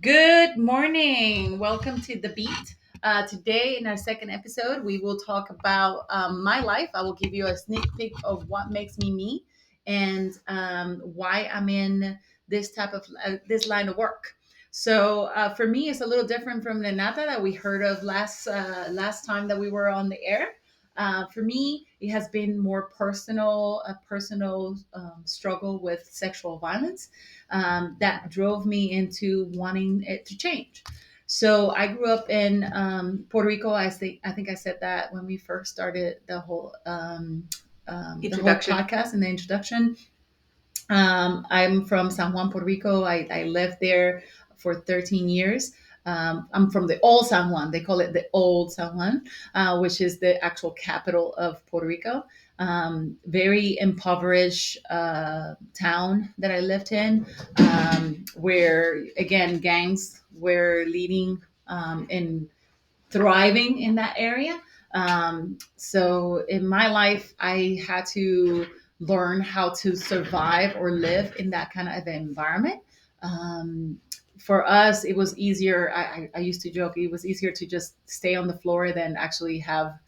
Good morning. Welcome to The Beat. Today, in our second episode, we will talk about my life. I will give you a sneak peek of what makes me me and why I'm in this line of work. So, for me, it's a little different from Renata that we heard of last time that we were on the air. For me, it has been more personal, a personal struggle with sexual violence that drove me into wanting it to change. So I grew up in Puerto Rico. I think I said that when we first started the whole Introduction. podcast and the introduction. I'm from San Juan, Puerto Rico. I lived there for 13 years. I'm from the old San Juan. They call it the old San Juan, which is the actual capital of Puerto Rico. Very impoverished town that I lived in, where again gangs were leading and thriving in that area. So in my life, I had to learn how to survive or live in that kind of environment. Um, for us, it was easier. I used to joke it was easier to just stay on the floor than actually have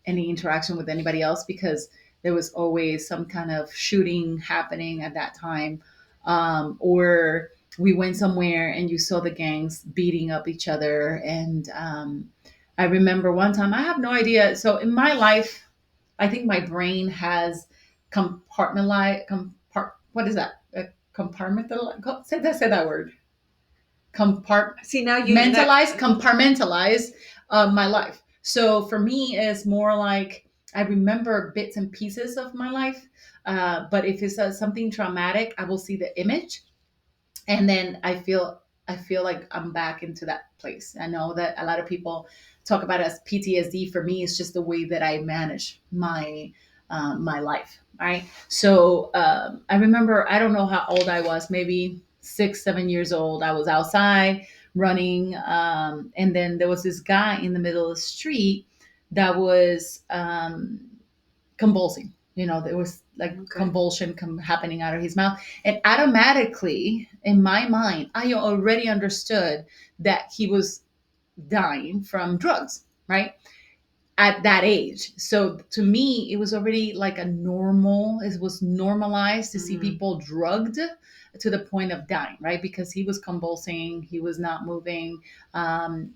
any interaction with anybody else because there was always some kind of shooting happening at that time. Or we went somewhere and you saw the gangs beating up each other and I remember one time, I have no idea. So in my life, I think my brain has what is that? Compartmental, say that word. See now you that Compartmentalize my life. So for me, it's more like I remember bits and pieces of my life. But if it's something traumatic, I will see the image and then I feel like I'm back into that place. I know that a lot of people talk about it as PTSD. For me, it's just the way that I manage my life. Right. So I remember I don't know how old I was, maybe 6, 7 years old. I was outside running, and then there was this guy in the middle of the street that was convulsing. There was like okay. convulsion happening out of his mouth. And automatically, in my mind, I already understood that he was dying from drugs, right? At that age. So to me, it was already like it was normalized to see Mhm. people drugged to the point of dying, right? Because he was convulsing, he was not moving. And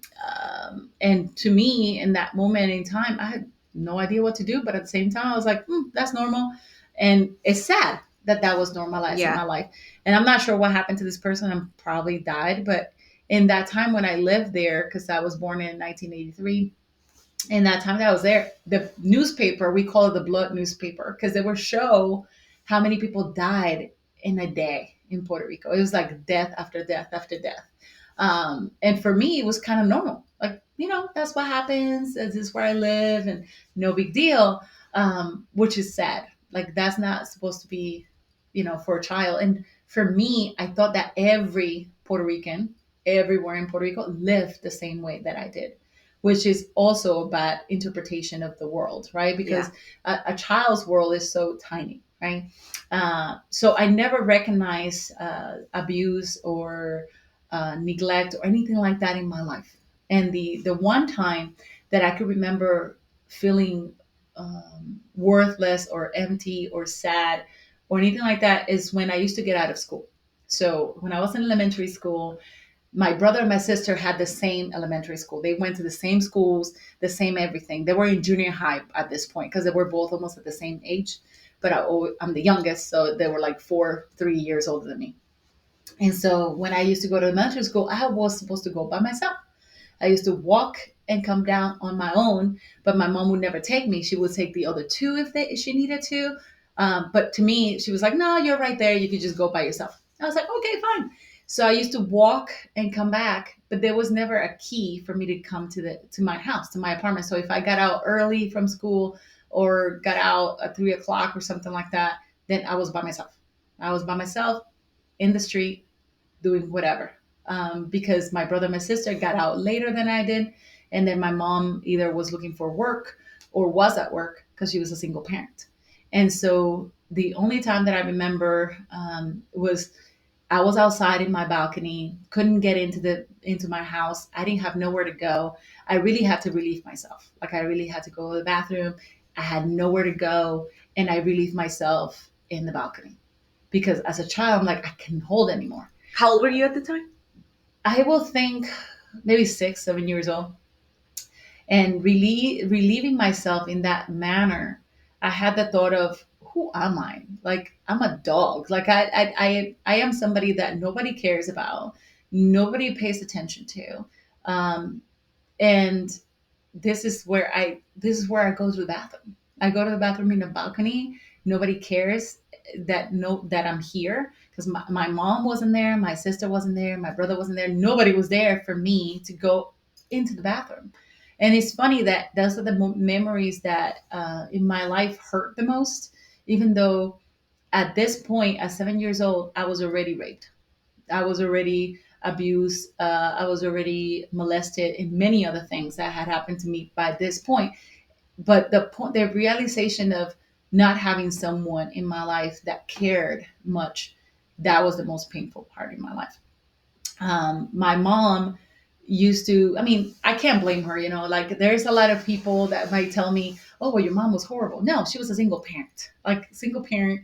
to me, in that moment in time, I had no idea what to do. But at the same time, I was like, that's normal. And it's sad that that was normalized in my Yeah. life. And I'm not sure what happened to this person. I'm probably died. But in that time when I lived there, because I was born in 1983, in that time that I was there, the newspaper, we call it the blood newspaper, because they would show how many people died in a day in Puerto Rico. It was like death after death after death. And for me, it was kind of normal. Like, that's what happens. This is where I live and no big deal, which is sad. Like, that's not supposed to be, for a child. And for me, I thought that every Puerto Rican, everywhere in Puerto Rico, lived the same way that I did, which is also a bad interpretation of the world, right? Yeah. Because a child's world is so tiny, right? So I never recognized abuse or neglect or anything like that in my life. And the one time that I could remember feeling worthless or empty or sad or anything like that is when I used to get out of school. So when I was in elementary school, my brother and my sister had the same elementary school. They went to the same schools, the same everything. They were in junior high at this point because they were both almost at the same age. But I'm the youngest, so they were like 3 years older than me. And so when I used to go to elementary school, I was supposed to go by myself. I used to walk and come down on my own, but my mom would never take me. She would take the other two if she needed to. But to me, she was like, "No, you're right there. You could just go by yourself." I was like, "Okay, fine." So I used to walk and come back, but there was never a key for me to come to my house, to my apartment. So if I got out early from school or got out at 3 o'clock or something like that, then I was by myself. I was by myself in the street doing whatever. Because my brother and my sister got out later than I did. And then my mom either was looking for work or was at work because she was a single parent. And so the only time that I remember was I was outside in my balcony, couldn't get into my house. I didn't have nowhere to go. I really had to relieve myself. Like I really had to go to the bathroom. I had nowhere to go, and I relieved myself in the balcony because as a child, I'm like I couldn't hold anymore. How old were you at the time? I will think maybe 6, 7 years old, and relieving myself in that manner. I had the thought of who am I? Like I'm a dog. Like I am somebody that nobody cares about, nobody pays attention to, um, and this is where I go to the bathroom. I go to the bathroom in the balcony. Nobody cares that I'm here because my mom wasn't there, my sister wasn't there, my brother wasn't there. Nobody was there for me to go into the bathroom. And it's funny that those are the memories that in my life hurt the most, even though at this point, at 7 years old, I was already raped. I was already abused. I was already molested, and many other things that had happened to me by this point. But the realization of not having someone in my life that cared much, that was the most painful part in my life. My mom used to, I mean, I can't blame her, like there's a lot of people that might tell me, oh, well, your mom was horrible. No, she was a single parent, like single parent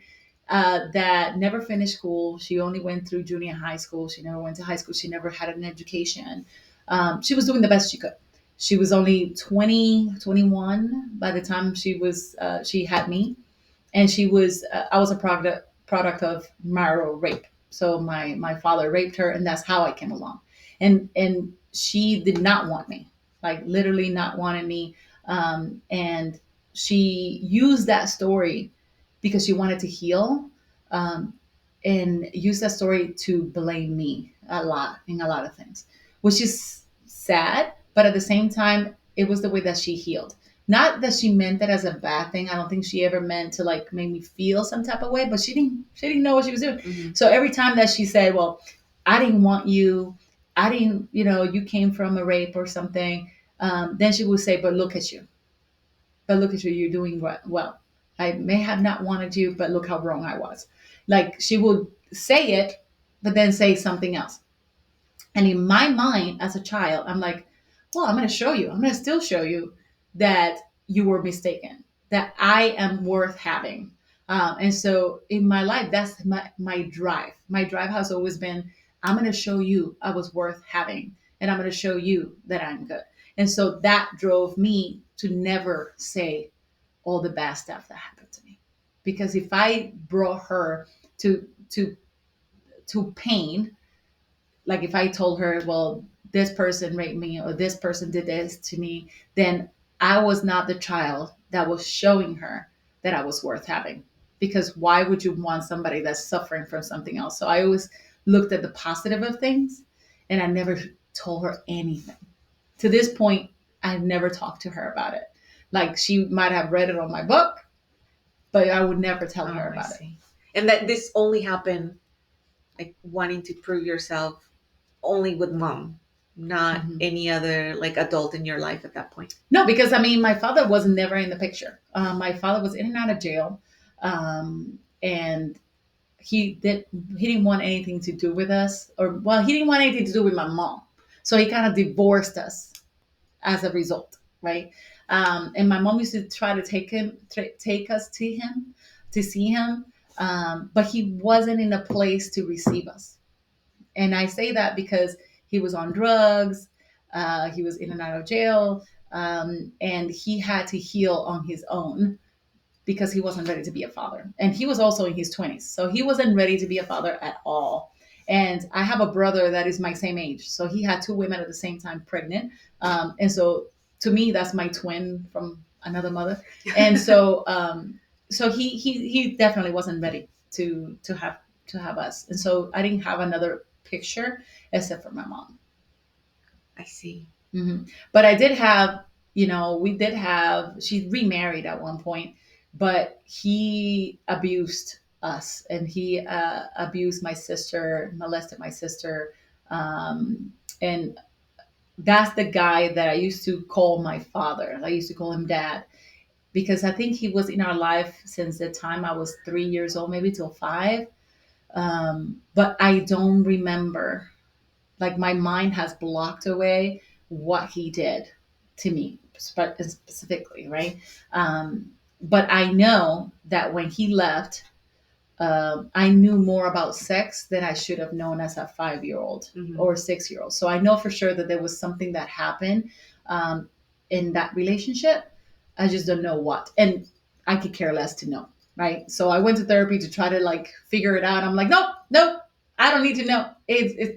that never finished school. She only went through junior high school. She never went to high school. She never had an education. She was doing the best she could. She was only 20, 21 by the time she had me, and I was a product of marital rape. So my father raped her, and that's how I came along. And she did not want me, like literally not wanting me. And she used that story because she wanted to heal, um, and used that story to blame me a lot in a lot of things, which is sad. But at the same time, it was the way that she healed. Not that she meant that as a bad thing. I don't think she ever meant to like make me feel some type of way, but she didn't know what she was doing. Mm-hmm. So every time that she said, well, I didn't want you, I didn't, you came from a rape or something, then she would say, but look at you, you're doing well. I may have not wanted you, but look how wrong I was. Like she would say it, but then say something else. And in my mind, as a child, I'm like, well, I'm going to show you. I'm going to still show you that you were mistaken, that I am worth having. And so in my life, that's my drive. My drive has always been, I'm going to show you I was worth having, and I'm going to show you that I'm good. And so that drove me to never say all the bad stuff that happened to me. Because if I brought her to to pain, like if I told her, well, this person raped me or this person did this to me, then I was not the child that was showing her that I was worth having. Because why would you want somebody that's suffering from something else? So I always looked at the positive of things, and I never told her anything. To this point, I've never talked to her about it. Like she might have read it on my book, but I would never tell her I about it. see. And that this only happened, like wanting to prove yourself, only with mom, not Mhm. any other like adult in your life at that point. No, because I mean, my father was never in the picture. My father was in and out of jail, and he didn't want anything to do with us, or well, he didn't want anything to do with my mom. So he kind of divorced us as a result, right? And my mom used to try to take us to him, to see him, but he wasn't in a place to receive us. And I say that because he was on drugs, he was in and out of jail, and he had to heal on his own because he wasn't ready to be a father. And he was also in his 20s. So he wasn't ready to be a father at all. And I have a brother that is my same age. So he had two women at the same time pregnant. And so to me, that's my twin from another mother. And so he definitely wasn't ready to have us. And so I didn't have another picture except for my mom. I see. But I did have, we did have, she remarried at one point, but he abused us, and he abused my sister, molested my sister. And that's the guy that I used to call my father. I used to call him dad because I think he was in our life since the time I was 3 years old, maybe till 5. But I don't remember, like my mind has blocked away what he did to me specifically, right? But I know that when he left, I knew more about sex than I should have known as a 5 year old Hmm. or 6 year old. So I know for sure that there was something that happened um, in that relationship. I just don't know what. And I could care less to know. Right. So I went to therapy to try to like figure it out. I'm like, nope, nope, I don't need to know.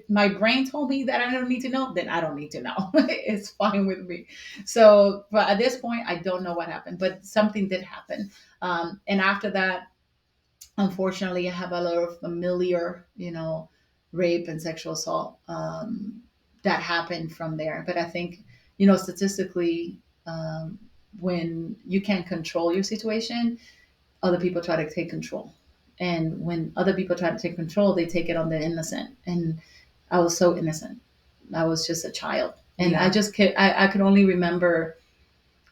My brain told me that I don't need to know, then I don't need to know. It's fine with me. So, but at this point, I don't know what happened, but something did happen. And after that, unfortunately, I have a lot of familiar, rape and sexual assault that happened from there. But I think, statistically, when you can't control your situation, other people try to take control. And when other people try to take control, they take it on the innocent. And I was so innocent. I was just a child. And I Yeah. just I could only remember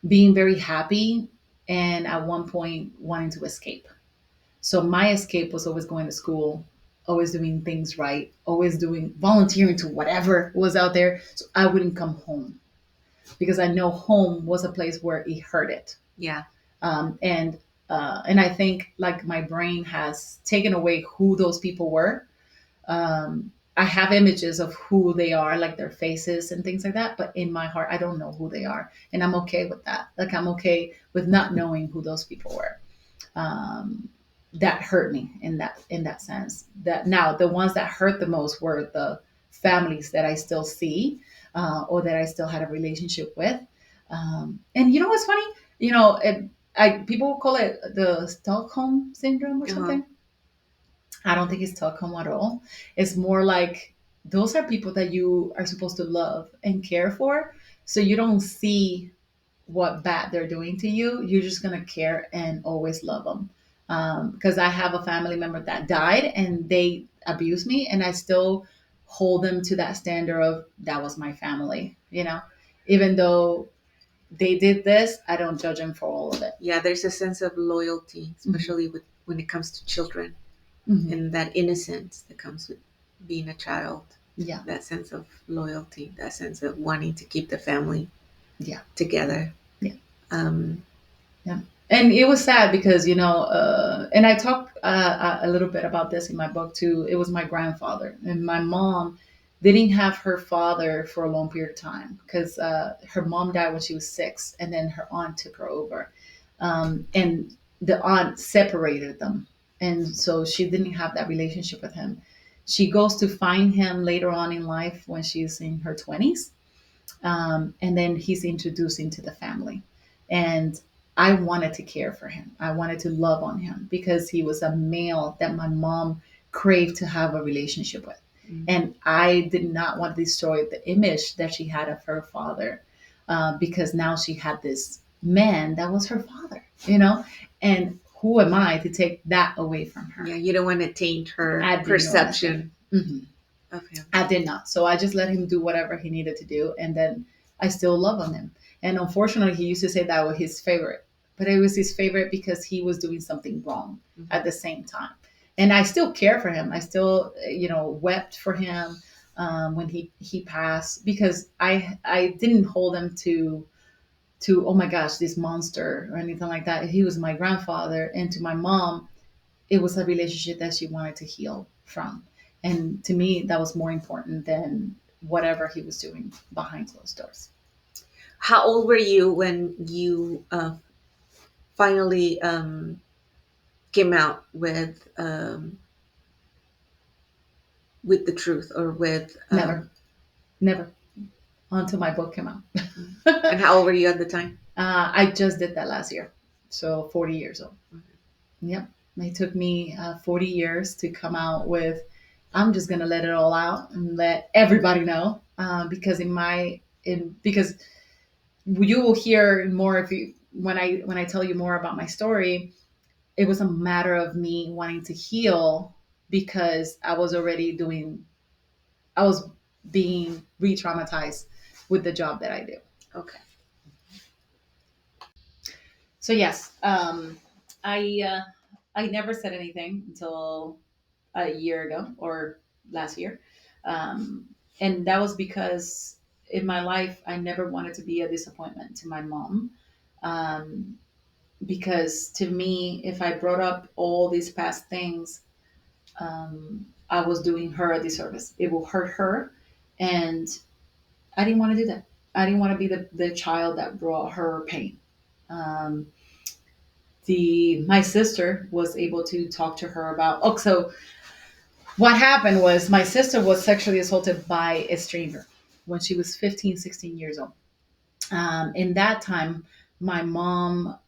being very happy and at one point wanting to escape. So my escape was always going to school, always doing things right, always doing volunteering to whatever was out there. So I wouldn't come home because I know home was a place where it hurted. Yeah. And I think like my brain has taken away who those people were. I have images of who they are, like their faces and things like that, but in my heart, I don't know who they are, and I'm okay with that. Like I'm okay with not knowing who those people were. Um, that hurt me in that sense. That now the ones that hurt the most were the families that I still see, or that I still had a relationship with. And you know what's funny? People call it the Stockholm syndrome or Uh-huh. something. I don't think it's Stockholm at all. It's more like those are people that you are supposed to love and care for. So you don't see what bad they're doing to you. You're just gonna care and always love them. Because I have a family member that died and they abused me, and I still hold them to that standard of that was my family. Even though they did this, I don't judge them for all of it. Yeah, there's a sense of loyalty, Hmm. especially when it comes to children, Hmm. and that innocence that comes with being a child. Yeah, That sense of loyalty, that sense of wanting to keep the family yeah, together. yeah. Um, Yeah. And it was sad because, and I talk a little bit about this in my book too. It was my grandfather, and my mom didn't have her father for a long period of time because her mom died when she was 6, and then her aunt took her over. And the aunt separated them. And so she didn't have that relationship with him. She goes to find him later on in life when she's in her 20s, and then he's introduced into the family. And I wanted to care for him. I wanted to love on him because he was a male that my mom craved to have a relationship with. mm, And I did not want to destroy the image that she had of her father, because now she had this man that was her father. And who am I to take that away from yeah, her? you don't want to taint her I didn't want to take. perception Mhm. of him. I did not. So I just let him do whatever he needed to do, and then I still love on him. And unfortunately, he used to say that was his favorite, but it was his favorite because he was doing something wrong Hmm. at the same time. And I still care for him. I still, wept for him when he passed because I didn't hold him to oh my gosh, this monster or anything like that. He was my grandfather, and to my mom, it was a relationship that she wanted to heal from. And to me, that was more important than whatever he was doing behind closed doors. How old were you when you finally came out with the truth, or with Never, never, until my book came out. and how old were you at the time? I just did that last year. So 40 years old. Yep. It took me 40 years to come out with, I'm just going to let it all out and let everybody know. Because you will hear more if you, when I tell you more about my story. It was a matter of me wanting to heal because I was being re-traumatized with the job that I do. Okay. So yes, I never said anything until a year ago or last year. Um, and that was because in my life, I never wanted to be a disappointment to my mom. Um, because to me, if I brought up all these past things, I was doing her a disservice. It will hurt her. And I didn't want to do that. I didn't want to be the child that brought her pain. Um, my sister was able to talk to her about, oh, so what happened was my sister was sexually assaulted by a stranger when she was 15, 16 years old. In that time, my mom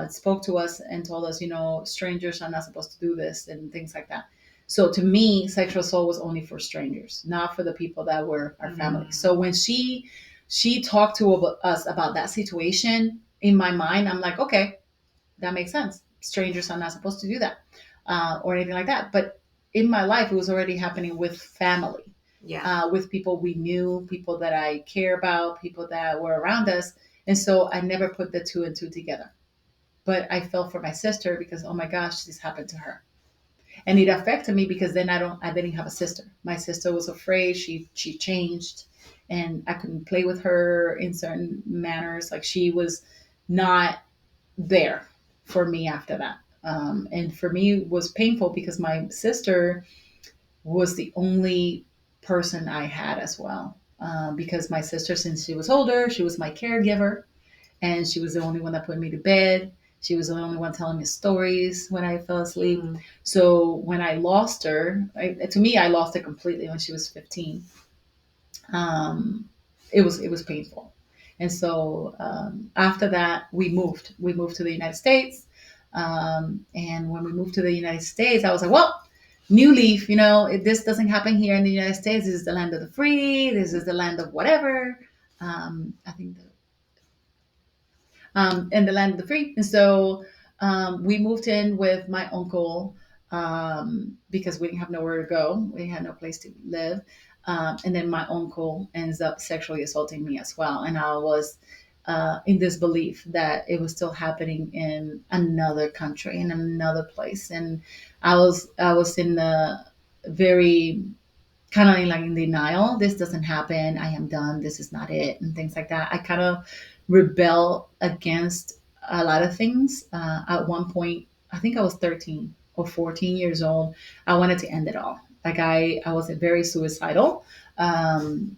spoke to us and told us, strangers are not supposed to do this and things like that. So to me, sexual assault was only for strangers, not for the people that were our family. Mm. So when she talked to us about that situation, in my mind, I'm like, okay, that makes sense. Strangers are not supposed to do that or anything like that. But in my life, it was already happening with family, Yeah. with people we knew, people that I care about, people that were around us. And so I never put the two and two together. But I felt for my sister because, oh my gosh, this happened to her. And it affected me because then I didn't have a sister. My sister was afraid. She changed and I couldn't play with her in certain manners. Like she was not there for me after that. And for me, it was painful because my sister was the only person I had as well. Because my sister, since she was older, she was my caregiver, and she was the only one that put me to bed. She was the only one telling me stories when I fell asleep. Mm. So when I lost her, to me, I lost her completely when she was 15. Um, it was painful. And so after that, we moved. We moved to the United States. And when we moved to the United States, I was like, well, new leaf. This doesn't happen here in the United States. This is the land of the free. This is the land of whatever. I think and the land of the free. And so we moved in with my uncle because we didn't have nowhere to go. We had no place to live. And then my uncle ends up sexually assaulting me as well. And I was in this belief that it was still happening in another country, in another place. And I was in the very kind of like in denial. This doesn't happen. I am done. This is not it, and things like that. I kind of rebel against a lot of things. At one point, I think I was 13 or 14 years old. I wanted to end it all. Like I was very suicidal. And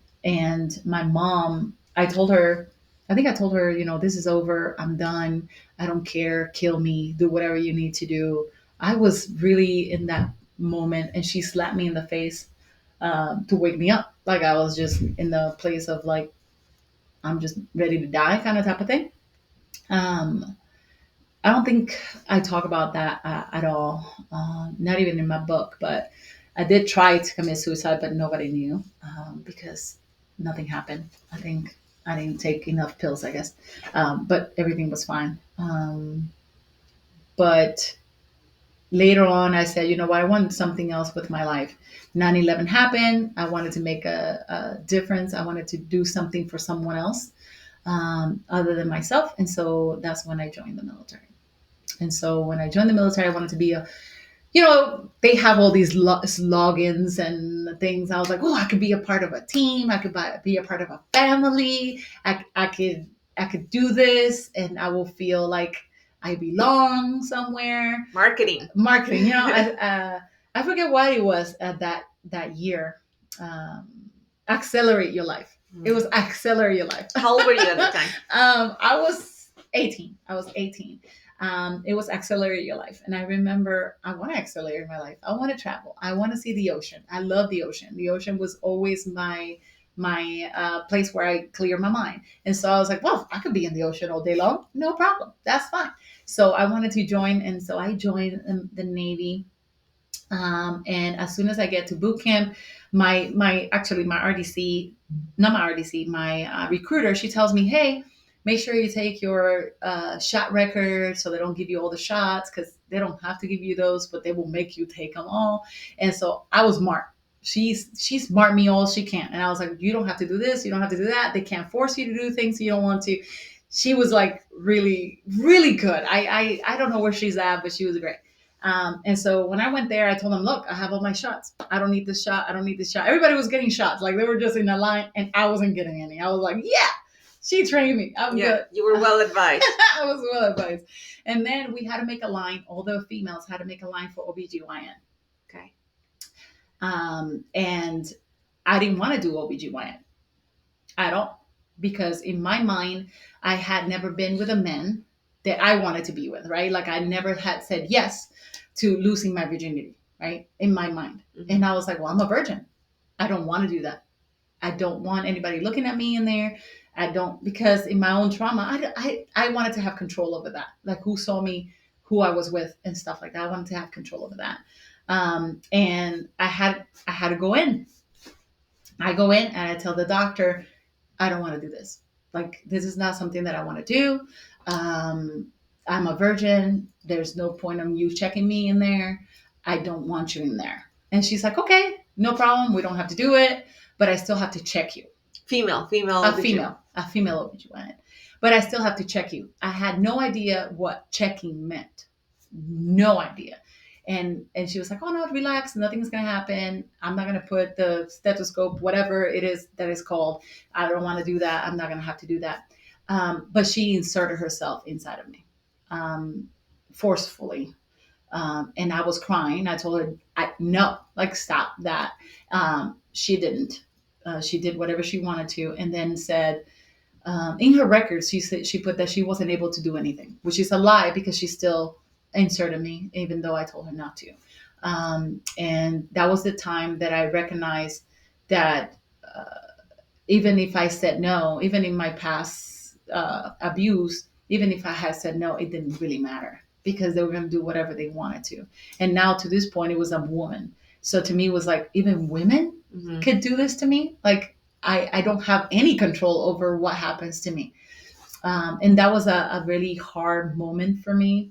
my mom, I think I told her, this is over. I'm done. I don't care. Kill me. Do whatever you need to do. I was really in that moment, and she slapped me in the face to wake me up. Like I was just in the place of like, I'm just ready to die kind of type of thing. Um, I don't think I talk about that at all, not even in my book, but I did try to commit suicide, but nobody knew because nothing happened. I think I didn't take enough pills, I guess, but everything was fine. But later on, I said, you know what, I want something else with my life. 9/11 happened. I wanted to make a difference. I wanted to do something for someone else other than myself. And so that's when I joined the military. And so when I joined the military, I wanted to be they have all these logins and things. I was like, oh, I could be a part of a team. I could be a part of a family. I could do this and I will feel like I belong somewhere. Marketing. Marketing, I forget what it was at that year. Accelerate your life. It was accelerate your life. How old were you at the time? I was 18. It was accelerate your life. And I remember I want to accelerate my life. I want to travel. I want to see the ocean. I love the ocean. The ocean was always my place where I clear my mind. And so I was like, well, I could be in the ocean all day long. No problem. That's fine. So I wanted to join. And so I joined the Navy. And as soon as I get to boot camp, my RDC, not my RDC, my recruiter, she tells me, hey, make sure you take your shot record so they don't give you all the shots because they don't have to give you those, but they will make you take them all. And so I was smart. She's smart me all she can. And I was like, you don't have to do this. You don't have to do that. They can't force you to do things you don't want to. She was like really, really good. I don't know where she's at, but she was great. And so when I went there, I told them, look, I have all my shots. I don't need this shot. I don't need this shot. Everybody was getting shots. Like they were just in a line and I wasn't getting any. I was like, yeah, she trained me. I'm Yeah, good. you were well advised. I was well advised. And then we had to make a line. All the females had to make a line for OBGYN. Okay. And I didn't want to do OBGYN at all because in my mind, I had never been with a man that I wanted to be with, right? Like I never had said yes to losing my virginity, right? In my mind. Mhm. And I was like, well, I'm a virgin. I don't want to do that. I don't want anybody looking at me in there. I don't, because in my own trauma, I wanted to have control over that. Like who saw me, who I was with and stuff like that. I wanted to have control over that. And I had to go in. I go in and I tell the doctor, I don't want to do this. Like, this is not something that I want to do. Um, I'm a virgin. There's no point in you checking me in there. I don't want you in there. And she's like, okay, no problem. We don't have to do it, but I still have to check you. Female. A female OBGYN. But I still have to check you. I had no idea what checking meant. No idea. And she was like, oh no, relax, nothing's gonna happen. I'm not gonna put the stethoscope, whatever it is that is called. I don't want to do that. I'm not gonna have to do that. But she inserted herself inside of me, forcefully. And I was crying. I told her, no, like stop that. She didn't. She did whatever she wanted to, and then said, in her records, she said she put that she wasn't able to do anything, which is a lie because she still inserted me, even though I told her not to. And that was the time that I recognized that even if I said no, even in my past abuse, even if I had said no, it didn't really matter because they were going to do whatever they wanted to. And now to this point, it was a woman. So to me, it was like, even women could do this to me. Like, I don't have any control over what happens to me. And that was a really hard moment for me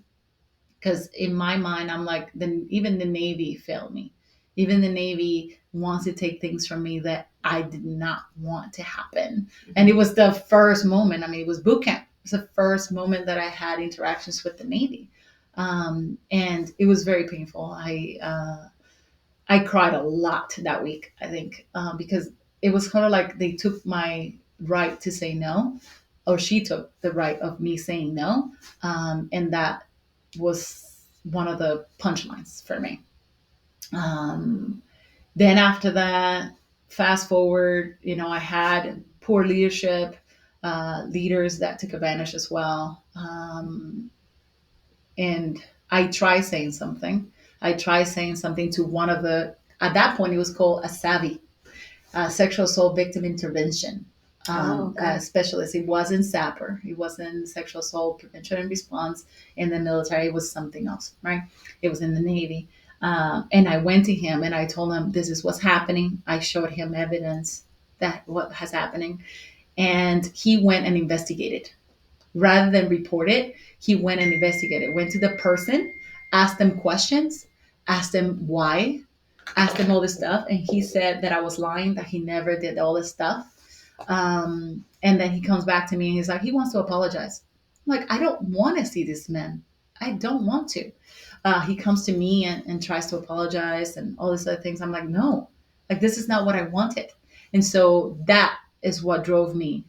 because in my mind, I'm like, then even the Navy failed me. Even the Navy wants to take things from me that I did not want to happen. And it was the first moment. I mean, it was boot camp. It was the first moment that I had interactions with the Navy. And it was very painful. I cried a lot that week, I think, because it was kind of like they took my right to say no, or she took the right of me saying no. And that was one of the punchlines for me. Um, then after that, fast forward, I had poor leadership, leaders that took advantage as well. And I tried saying something. I tried saying something to one of at that point, it was called a SAVI, sexual assault victim intervention specialist. It wasn't SAPR. It wasn't sexual assault prevention and response in the military. It was something else, right? It was in the Navy. And I went to him and I told him, this is what's happening. I showed him evidence that what has happening. And he went and investigated. Rather than report it, he went and investigated, went to the person, asked them questions, asked them why, asked them all this stuff. And he said that I was lying, that he never did all this stuff. And then he comes back to me and he's like, he wants to apologize. I'm like, I don't want to see this man. I don't want to. He comes to me and tries to apologize and all these other things. I'm like, no, like this is not what I wanted. And so that is what drove me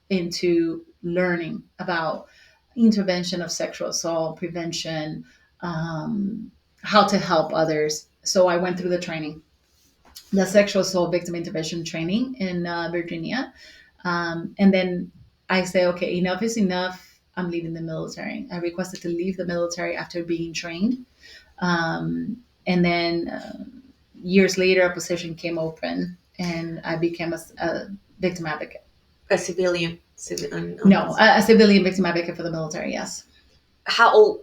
into learning about intervention of sexual assault, prevention, how to help others. So I went through the training, the sexual assault victim intervention training in Virginia. And then I say, okay, enough is enough. I'm leaving the military. I requested to leave the military after being trained. And then years later, a position came open and I became a victim advocate. A civilian. No, a civilian victim advocate for the military, yes. How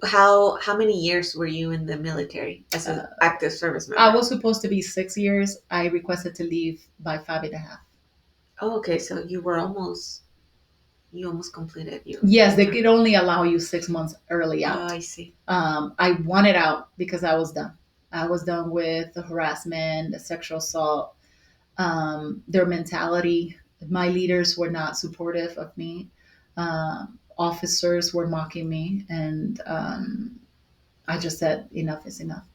many years were you in the military as an active service member? I was supposed to be 6 years. I requested to leave by 5.5. Oh, okay. So you almost completed your. Yes, they could only allow you 6 months early out. Oh, I see. I wanted out because I was done. I was done with the harassment, the sexual assault, their mentality. My leaders were not supportive of me. Officers were mocking me, and I just said enough is enough.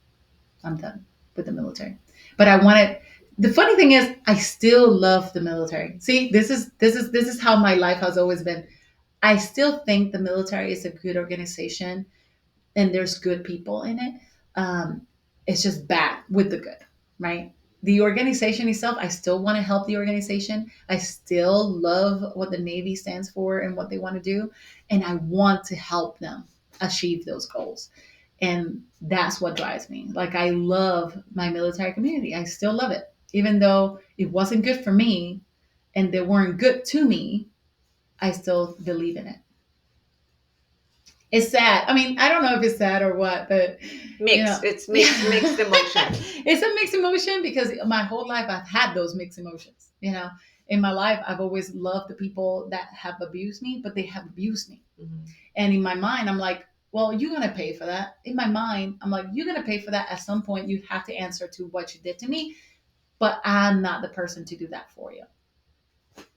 I'm done with the military. But I wanted. The funny thing is, I still love the military. See, this is how my life has always been. I still think the military is a good organization and there's good people in it. Um, it's just bad with the good, right? The organization itself, I still want to help the organization. I still love what the Navy stands for and what they want to do. And I want to help them achieve those goals. And that's what drives me. Like, I love my military community. I still love it. Even though it wasn't good for me and they weren't good to me, I still believe in it. It's sad. I mean, I don't know if it's sad or what, but you Mixed. know, It's mixed emotions. it's a mixed emotion because my whole life I've had those mixed emotions. In my life, I've always loved the people that have abused me, but they have abused me. Mhm. And in my mind, I'm like, well, you're going to pay for that. In my mind, I'm like, you're going to pay for that at some point. You have to answer to what you did to me, but I'm not the person to do that for you.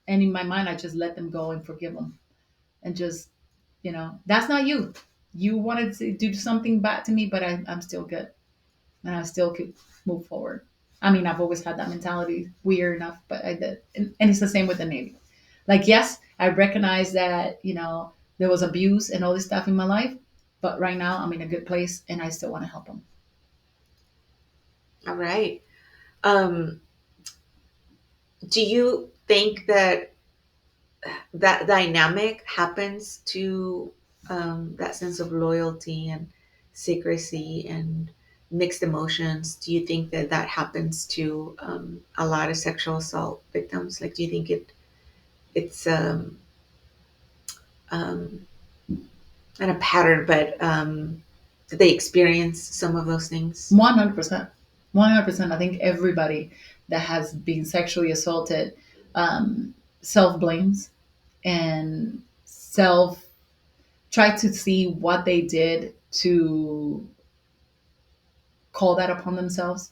And in my mind, I just let them go and forgive them and just, that's not you. You wanted to do something bad to me, but I'm still good and I still could move forward. I mean, I've always had that mentality, weird enough, but I did. And it's the same with the Navy. Like, yes, I recognize that, there was abuse and all this stuff in my life, but right now I'm in a good place and I still want to help them. All right. Um, do you think that that dynamic happens to that sense of loyalty and secrecy and mixed emotions? Do you think that that happens to a lot of sexual assault victims? Like, do you think it's um, not a pattern, but do they experience some of those things? 100%. 100%. I think everybody that has been sexually assaulted self blames and self try to see what they did to call that upon themselves,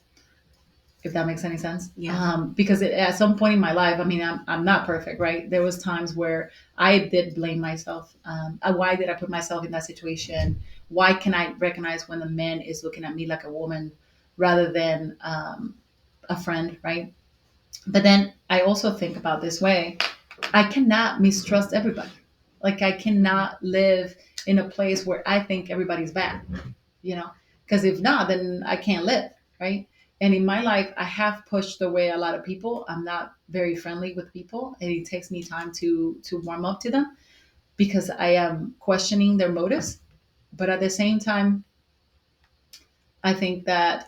if that makes any sense. Yeah. Because at some point in my life, I mean, I'm not perfect, right? There was times where I did blame myself. Why did I put myself in that situation? Why can I recognize when a man is looking at me like a woman rather than a friend, right? But then I also think about this way: I cannot mistrust everybody. Like, I cannot live in a place where I think everybody's bad, you know because if not, then I can't live, right? And in my life, I have pushed away a lot of people. I'm not very friendly with people, and it takes me time to warm up to them because I am questioning their motives. But at the same time, I think that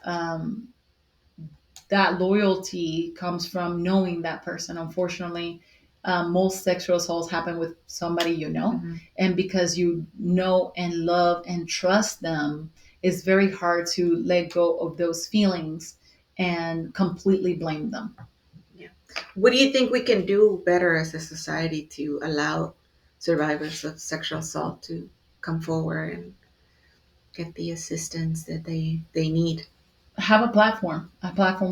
that loyalty comes from knowing that person. Unfortunately, most sexual assaults happen with somebody Hmm. and because you know and love and trust them, it's very hard to let go of those feelings and completely blame them. Yeah. What do you think we can do better as a society to allow survivors of sexual assault to come forward and get the assistance that they need? Have a platform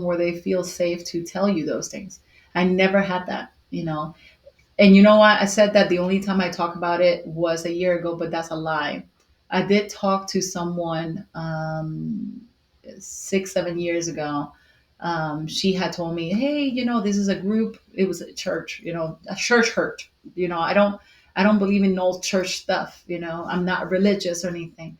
where they feel safe to tell you those things. I never had that. And you know what? I said that the only time I talk about it was a year ago, but that's a lie. I did talk to someone 6, 7 years ago. She had told me, "Hey, this is a group. It was a church. A church hurt. I don't believe in no church stuff. I'm not religious or anything,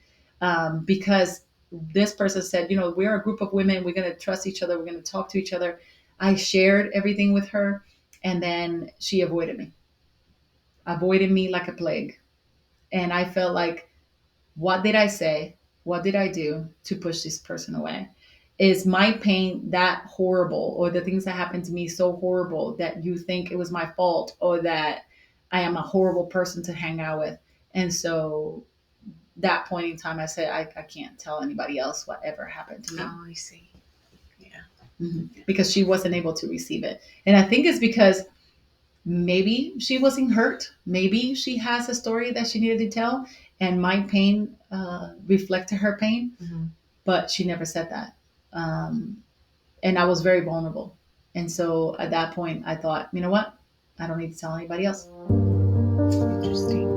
because this person said, we're a group of women. We're gonna trust each other. We're gonna talk to each other." I shared everything with her, and then she avoided me like a plague. And I felt like, what did I say? What did I do to push this person away? Is my pain that horrible, or the things that happened to me so horrible that you think it was my fault, or that I am a horrible person to hang out with? And so that point in time, I said, I can't tell anybody else whatever happened to me. Oh, I see. Yeah. Because she wasn't able to receive it. And I think it's because maybe she wasn't hurt. Maybe she has a story that she needed to tell, and my pain reflected her pain, Hmm. but she never said that. And I was very vulnerable. And so at that point, I thought, you know what? I don't need to tell anybody else. Interesting.